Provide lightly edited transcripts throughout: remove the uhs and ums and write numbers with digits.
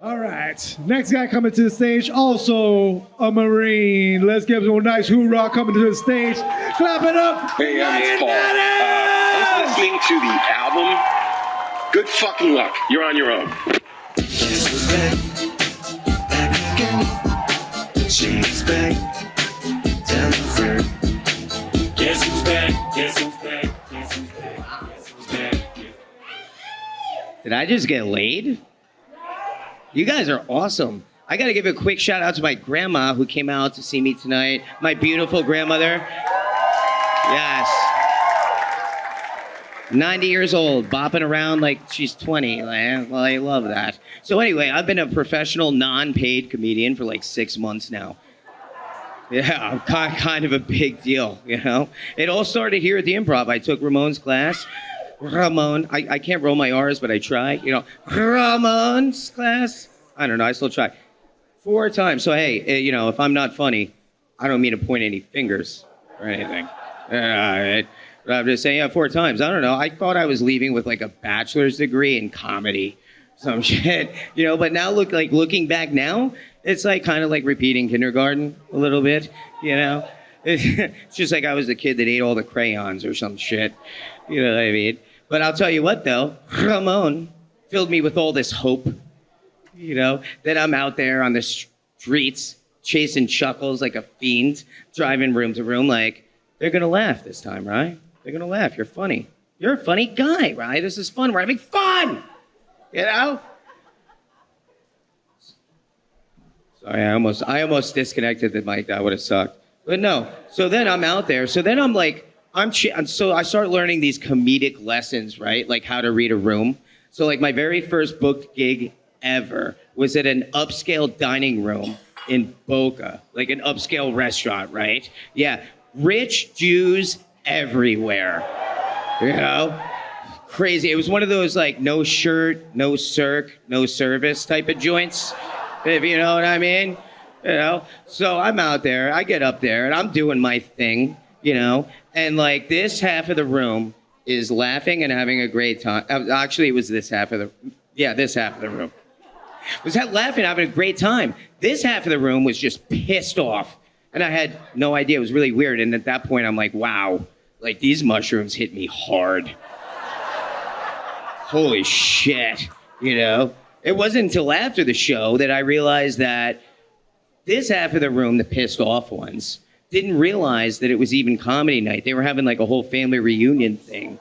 All right, next guy coming to the stage, also a Marine. Let's give him a nice hoorah coming to the stage. Clap it up. Hey, it's Paul. I was listening to the album. Good fucking luck. You're on your own. Guess who's back? Back again. She's back. Tell a friend. Guess who's back? Guess who's back? Guess who's back? Guess who's back? Did I just get laid? You guys are awesome. I got to give a quick shout out to my grandma who came out to see me tonight. My beautiful grandmother. Yes. 90 years old, bopping around like she's 20. Well, I love that. So anyway, I've been a professional non-paid comedian for like 6 months now. Yeah, kind of a big deal, you know? It all started here at the Improv. I took Ramon's class. Ramon, I can't roll my R's, but I try. You know, Ramon's class. I don't know, I still try. 4 times. So, hey, you know, if I'm not funny, I don't mean to point any fingers or anything. All right. But I'm just saying, yeah, 4 times. I don't know. I thought I was leaving with like a bachelor's degree in comedy. Some shit, you know, but now looking back now, it's like kind of like repeating kindergarten a little bit, you know? It's just like I was the kid that ate all the crayons or some shit. You know what I mean? But I'll tell you what, though, Ramon filled me with all this hope, you know, that I'm out there on the streets chasing chuckles like a fiend, driving room to room like, they're going to laugh this time, right? They're going to laugh. You're funny. You're a funny guy, right? This is fun. We're having fun, you know? Sorry, I almost disconnected the mic. That would have sucked. But no. So then I'm out there. So then I'm like, so I start learning these comedic lessons, right? Like how to read a room. So like my very first booked gig ever was at an upscale dining room in Boca, like an upscale restaurant, right? Yeah, rich Jews everywhere, you know? Crazy. It was one of those like no shirt, no circ, no service type of joints, if you know what I mean. You know? So I'm out there, I get up there and I'm doing my thing, you know? And like this half of the room is laughing and having a great time. Actually, it was this half of the room. Was that laughing, having a great time. This half of the room was just pissed off. And I had no idea. It was really weird. And at that point, I'm like, wow, like these mushrooms hit me hard. Holy shit, you know? It wasn't until after the show that I realized that this half of the room, the pissed off ones, didn't realize that it was even comedy night. They were having like a whole family reunion thing.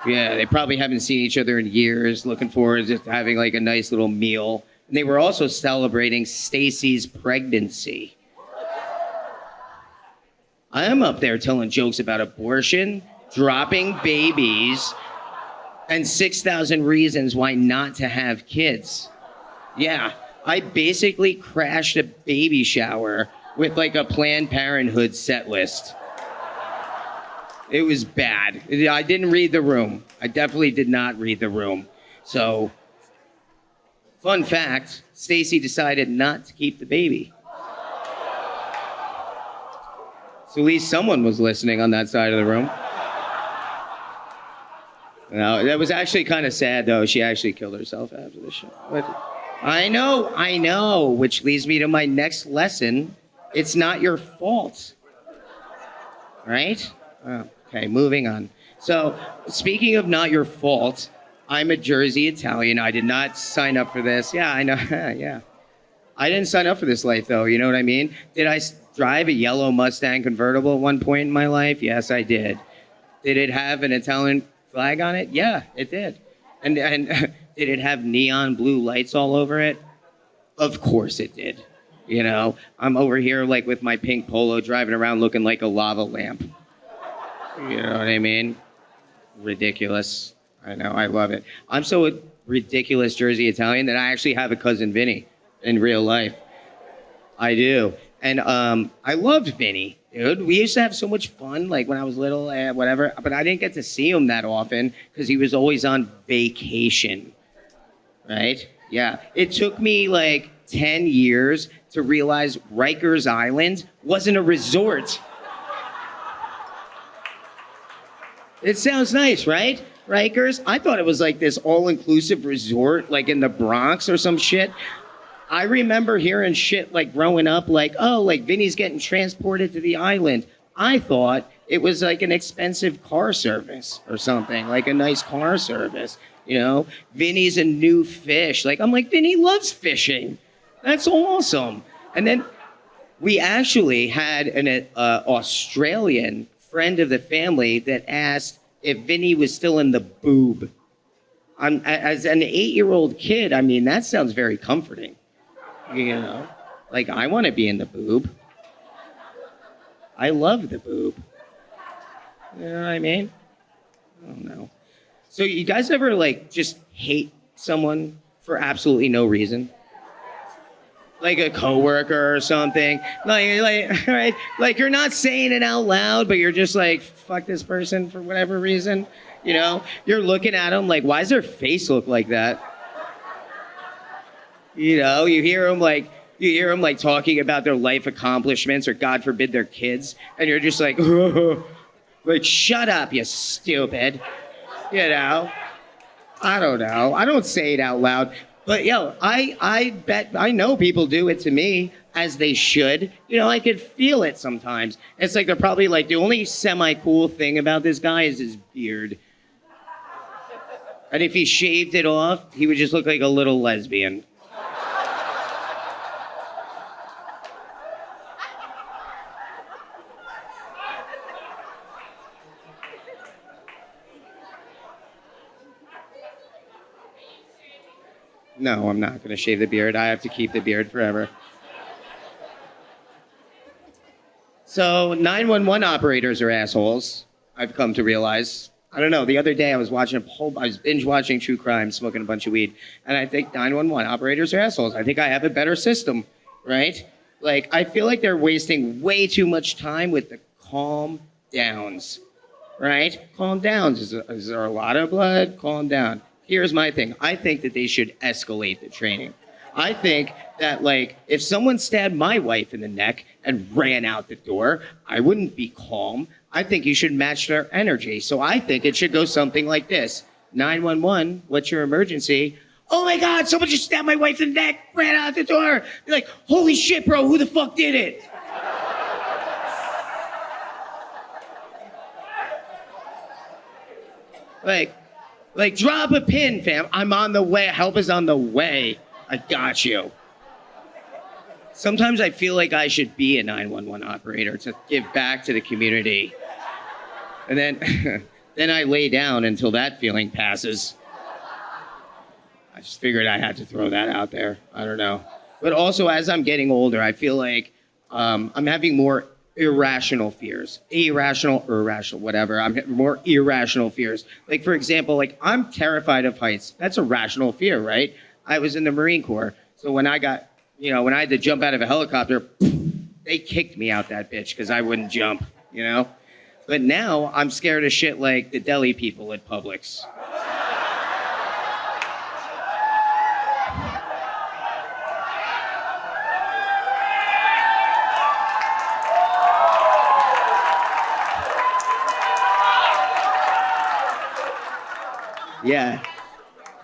Yeah, they probably haven't seen each other in years, looking forward to having like a nice little meal. And they were also celebrating Stacy's pregnancy. I'm up there telling jokes about abortion, dropping babies, and 6,000 reasons why not to have kids. Yeah, I basically crashed a baby shower with like a Planned Parenthood set list. It was bad. I didn't read the room. I definitely did not read the room. So, fun fact, Stacy decided not to keep the baby. So at least someone was listening on that side of the room. No, that was actually kind of sad, though. She actually killed herself after the show. But I know, which leads me to my next lesson. It's not your fault. Right? Okay, moving on. So, speaking of not your fault, I'm a Jersey Italian. I did not sign up for this. Yeah, I know. Yeah. I didn't sign up for this life, though. You know what I mean? Did I drive a yellow Mustang convertible at one point in my life? Yes, I did. Did it have an Italian flag on it? Yeah, it did. And did it have neon blue lights all over it? Of course it did. You know, I'm over here like with my pink polo driving around looking like a lava lamp. You know what I mean? Ridiculous. I know, I love it. I'm so a ridiculous Jersey Italian that I actually have a cousin Vinny in real life. I do. And I loved Vinny, dude. We used to have so much fun, like when I was little, whatever. But I didn't get to see him that often because he was always on vacation, right? Yeah. It took me like 10 years to realize Rikers Island wasn't a resort. It sounds nice, right? Rikers. I thought it was like this all-inclusive resort, like in the Bronx or some shit. I remember hearing shit like growing up, like, oh, like Vinny's getting transported to the island. I thought it was like an expensive car service or something, like a nice car service. You know, Vinny's a new fish. Like, I'm like, Vinny loves fishing. That's awesome. And then we actually had an Australian friend of the family that asked if Vinny was still in the boob. As an 8-year-old kid, I mean, that sounds very comforting. You know, like, I want to be in the boob. I love the boob. You know what I mean? I don't know. So you guys ever, like, just hate someone for absolutely no reason? Like a coworker or something. Right? Like you're not saying it out loud, but you're just like, fuck this person for whatever reason. You know, you're looking at them like, why does their face look like that? You know, you hear them like talking about their life accomplishments or God forbid their kids, and you're just like, like, shut up, you stupid. You know, I don't know. I don't say it out loud. But, yo, I bet, I know people do it to me, as they should. You know, I could feel it sometimes. It's like they're probably like, the only semi-cool thing about this guy is his beard. And if he shaved it off, he would just look like a little lesbian. No, I'm not going to shave the beard. I have to keep the beard forever. So 911 operators are assholes, I've come to realize. I don't know. The other day I was binge watching true crime, smoking a bunch of weed, and I think 911 operators are assholes. I think I have a better system, right? Like, I feel like they're wasting way too much time with the calm downs, right? Calm downs. Is there a lot of blood? Calm down. Here's my thing. I think that they should escalate the training. I think that, like, if someone stabbed my wife in the neck and ran out the door, I wouldn't be calm. I think you should match their energy. So I think it should go something like this. 911, what's your emergency? Oh my God, someone just stabbed my wife in the neck, ran out the door. Be like, holy shit, bro, who the fuck did it? Like, drop a pin, fam. I'm on the way. Help is on the way. I got you. Sometimes I feel like I should be a 911 operator to give back to the community. And then, then I lay down until that feeling passes. I just figured I had to throw that out there. I don't know. But also, as I'm getting older, I feel like I'm having more irrational fears. Irrational, whatever. I'm having more irrational fears. Like, for example, like, I'm terrified of heights. That's a rational fear, right? I was in the Marine Corps. So when I had to jump out of a helicopter, they kicked me out that bitch because I wouldn't jump, you know? But now I'm scared of shit like the deli people at Publix.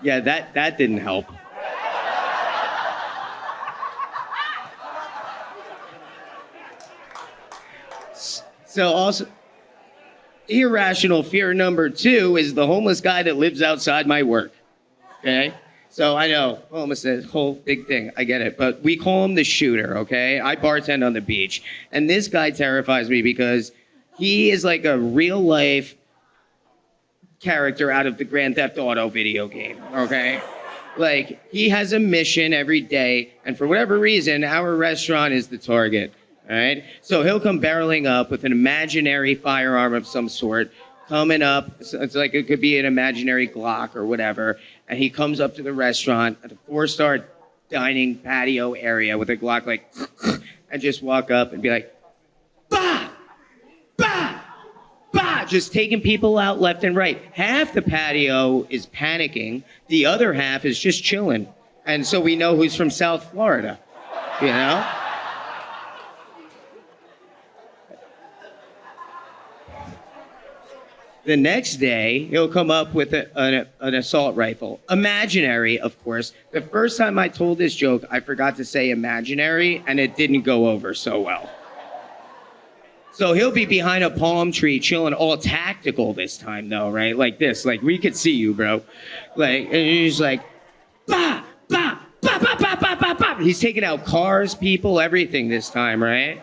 Yeah, that didn't help. So also, irrational fear number 2 is the homeless guy that lives outside my work, okay? So I know, homeless is a whole big thing, I get it, but we call him the shooter, okay? I bartend on the beach, and this guy terrifies me because he is like a real-life character out of the Grand Theft Auto video game, okay? Like, he has a mission every day, and for whatever reason, our restaurant is the target, all right? So he'll come barreling up with an imaginary firearm of some sort, coming up, it's like it could be an imaginary Glock or whatever, and he comes up to the restaurant at a 4-star dining patio area with a Glock, like, and just walk up and be like, bah! Bah! Bah! Just taking people out left and right. Half the patio is panicking. The other half is just chilling. And so we know who's from South Florida, you know? The next day, he'll come up with an assault rifle. Imaginary, of course. The first time I told this joke, I forgot to say imaginary, and it didn't go over so well. So he'll be behind a palm tree chilling, all tactical this time, though, right? Like this, like we could see you, bro. Like, and he's like, bah, bah, bah, bah, bah, bah, bah, bah. He's taking out cars, people, everything this time, right?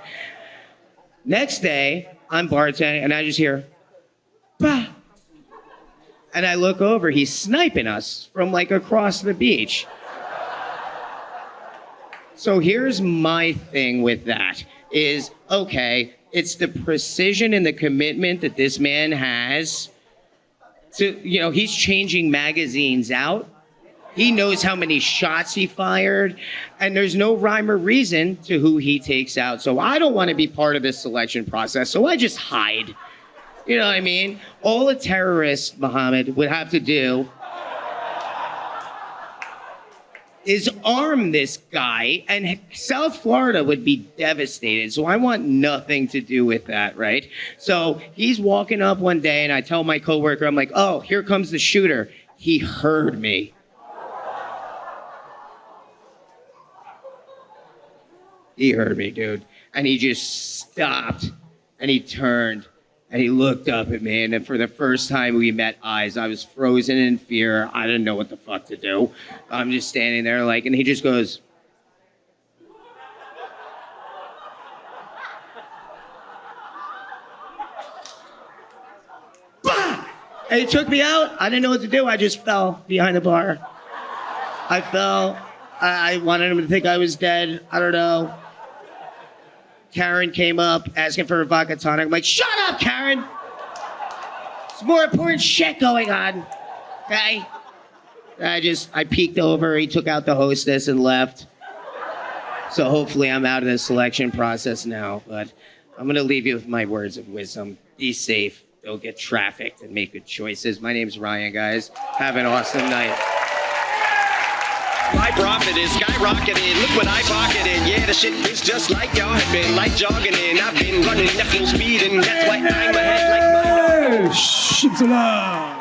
Next day, I'm bartending, and I just hear, bah. And I look over, he's sniping us from like across the beach. So here's my thing with that is, okay, it's the precision and the commitment that this man has to, you know, he's changing magazines out. He knows how many shots he fired, and there's no rhyme or reason to who he takes out. So I don't want to be part of this selection process, so I just hide. You know what I mean? All a terrorist, Muhammad, would have to do is arm this guy, and South Florida would be devastated. So I want nothing to do with that, right? So he's walking up one day, and I tell my coworker, I'm like, oh, here comes the shooter. He heard me. He heard me, dude. And he just stopped, and he turned. And he looked up at me, and then for the first time we met eyes, I was frozen in fear. I didn't know what the fuck to do. I'm just standing there like, and he just goes, bah! And he took me out. I didn't know what to do. I just fell behind the bar. I fell. I wanted him to think I was dead. I don't know. Karen came up asking for a vodka tonic. I'm like, shut up, Karen. There's more important shit going on. Okay? I peeked over. He took out the hostess and left. So hopefully I'm out of the selection process now. But I'm going to leave you with my words of wisdom. Be safe. Don't get trafficked and make good choices. My name's Ryan, guys. Have an awesome night. My profit is skyrocketing. Look what I pocketed. Yeah, the shit is just like y'all have been, like jogging in. I've been running at full speed, and that's why I'm ahead like my. Hey, Shit's alive.